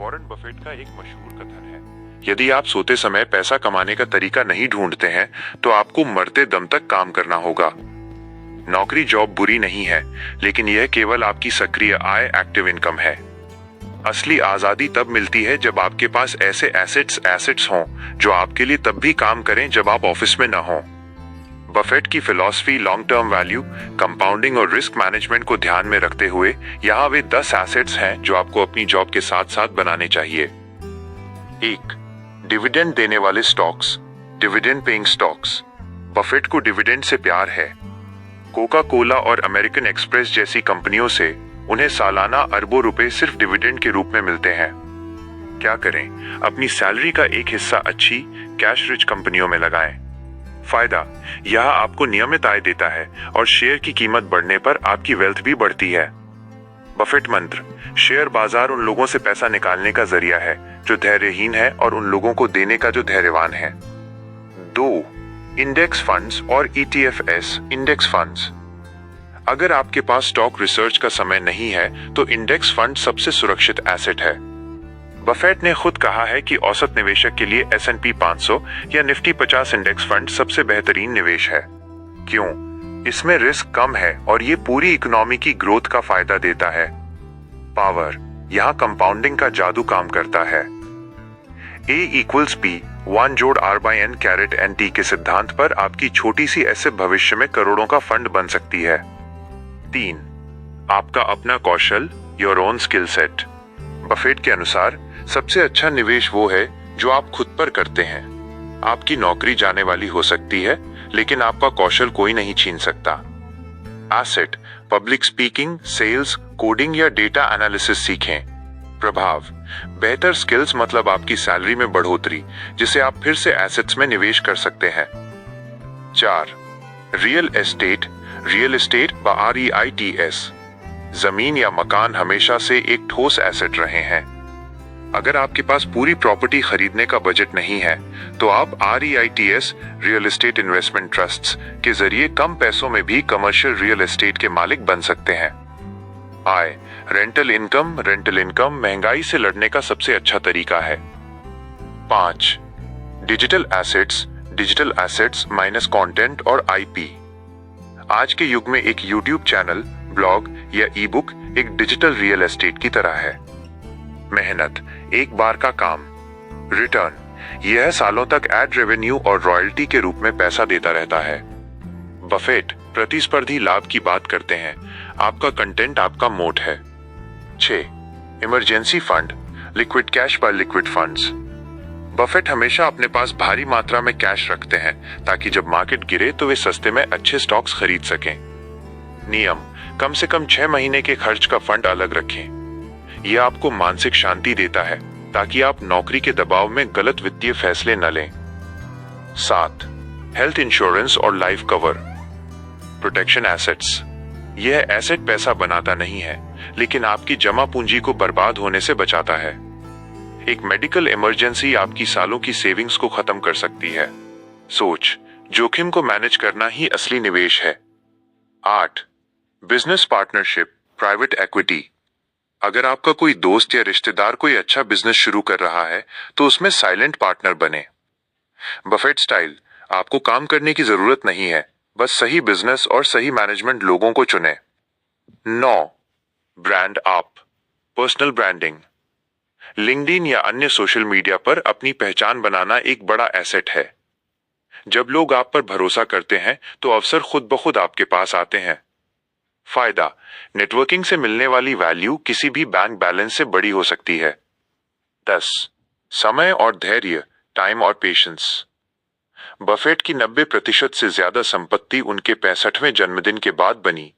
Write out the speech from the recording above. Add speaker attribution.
Speaker 1: Warren Buffett का एक मशहूर कथन है, यदि आप सोते समय पैसा कमाने का तरीका नहीं ढूंढते हैं तो आपको मरते दम तक काम करना होगा। नौकरी जॉब बुरी नहीं है, लेकिन यह केवल आपकी सक्रिय आय एक्टिव इनकम है। असली आजादी तब मिलती है जब आपके पास ऐसे एसेट्स हों जो आपके लिए तब भी काम करें जब आप ऑफिस में न हों। बफेट की philosophy long term value, compounding और रिस्क मैनेजमेंट को ध्यान में रखते हुए यहाँ वे 10 एसेट्स हैं जो आपको अपनी जॉब के साथ साथ बनाने चाहिए। 1. डिविडेंड देने वाले stocks, dividend paying stocks. Buffett को डिविडेंड से प्यार है। कोका कोला और अमेरिकन एक्सप्रेस जैसी कंपनियों से उन्हें सालाना अरबों रुपए सिर्फ डिविडेंड के रूप में मिलते हैं। क्या करें? अपनी सैलरी का एक हिस्सा अच्छी कैश रिच कंपनियों में लगाएं। फायदा, यह आपको नियमित आय देता है और शेयर की कीमत बढ़ने पर आपकी वेल्थ भी बढ़ती है। बफेट मंत्र, शेयर बाजार उन लोगों से पैसा निकालने का जरिया है जो धैर्यहीन है और उन लोगों को देने का जो धैर्यवान है। 2. इंडेक्स फंड्स और ETFs, इंडेक्स फंड्स। अगर आपके पास स्टॉक रिसर्च का समय नहीं है तो इंडेक्स फंड सबसे सुरक्षित एसेट है। बफेट ने खुद कहा है कि औसत निवेशक के लिए S&P 500 या निफ्टी 50 इंडेक्स फंड सबसे बेहतरीन निवेश है। क्यों? इसमें रिस्क कम है और ये पूरी इकोनॉमी की ग्रोथ का फायदा देता है। पावर, यहाँ कंपाउंडिंग का जादू काम करता है। A=B, 1 जोड़ R/N के सिद्धांत पर आपकी छोटी सी ऐसे भविष्य में करोड़ों का फंड बन सकती है। 3. आपका अपना कौशल, your own skill set. Buffett के अनुसार सबसे अच्छा निवेश वो है जो आप खुद पर करते हैं। आपकी नौकरी जाने वाली हो सकती है, लेकिन आपका कौशल कोई नहीं छीन सकता। Asset, public speaking, sales, coding या डेटा एनालिसिस सीखें। प्रभाव, बेहतर स्किल्स मतलब आपकी सैलरी में बढ़ोतरी, जिसे आप फिर से एसेट्स में निवेश कर सकते हैं। 4. Real estate, real estate REITs। जमीन या मकान हमेशा से एक ठोस एसेट रहे हैं। अगर आपके पास पूरी प्रॉपर्टी खरीदने का बजट नहीं है तो आप REITs, real estate investment trusts के जरिए कम पैसों में भी कमर्शियल रियल एस्टेट के मालिक बन सकते हैं। आय, रेंटल इनकम महंगाई से लड़ने का सबसे अच्छा तरीका है। 5. डिजिटल एसेट्स माइनस कंटेंट और IP। आज के युग में एक YouTube चैनल, ब्लॉग या ई-बुक एक डिजिटल रियल एस्टेट की तरह है। मेहनत, एक बार का काम। रिटर्न, यह सालों तक एड रेवेन्यू और रॉयल्टी के रूप में पैसा देता रहता है। बफेट प्रतिस्पर्धी लाभ की बात करते हैं, आपका कंटेंट आपका मोट है। 6. Emergency fund, liquid cash by liquid funds. Buffett हमेशा अपने पास भारी मात्रा में कैश रखते हैं ताकि जब मार्केट गिरे तो वे सस्ते में अच्छे स्टॉक्स खरीद सकें। नियम, कम से कम 6 महीने के खर्च का फंड अलग रखें। यह आपको मानसिक शांति देता है ताकि आप नौकरी के दबाव में गलत वित्तीय फैसले न लें। 7. हेल्थ इंश्योरेंस और लाइफ कवर, प्रोटेक्शन एसेट्स। यह एसेट पैसा बनाता नहीं है, लेकिन आपकी जमा पूंजी को बर्बाद होने से बचाता है। एक मेडिकल इमरजेंसी आपकी सालों की सेविंग्स को खत्म कर सकती है। सोच, जोखिम को मैनेज करना ही असली निवेश है। 8. Business partnership, private equity. अगर आपका कोई दोस्त या रिश्तेदार कोई अच्छा बिजनेस शुरू कर रहा है तो उसमें साइलेंट पार्टनर बने। बफेट स्टाइल, आपको काम करने की जरूरत नहीं है, बस सही बिजनेस और सही मैनेजमेंट लोगों को चुने। 9. Brand up, personal branding. LinkedIn या अन्य सोशल मीडिया पर अपनी पहचान बनाना एक बड़ा एसेट है। जब लोग आप पर भरोसा करते हैं तो अवसर खुद ब खुद आपके पास आते हैं। फायदा, नेटवर्किंग से मिलने वाली वैल्यू किसी भी बैंक बैलेंस से बड़ी हो सकती है। 10. समय और धैर्य, टाइम और पेशेंस। बफेट की 90% से ज्यादा संपत्ति उनके 65वें जन्मदिन के बाद बनी।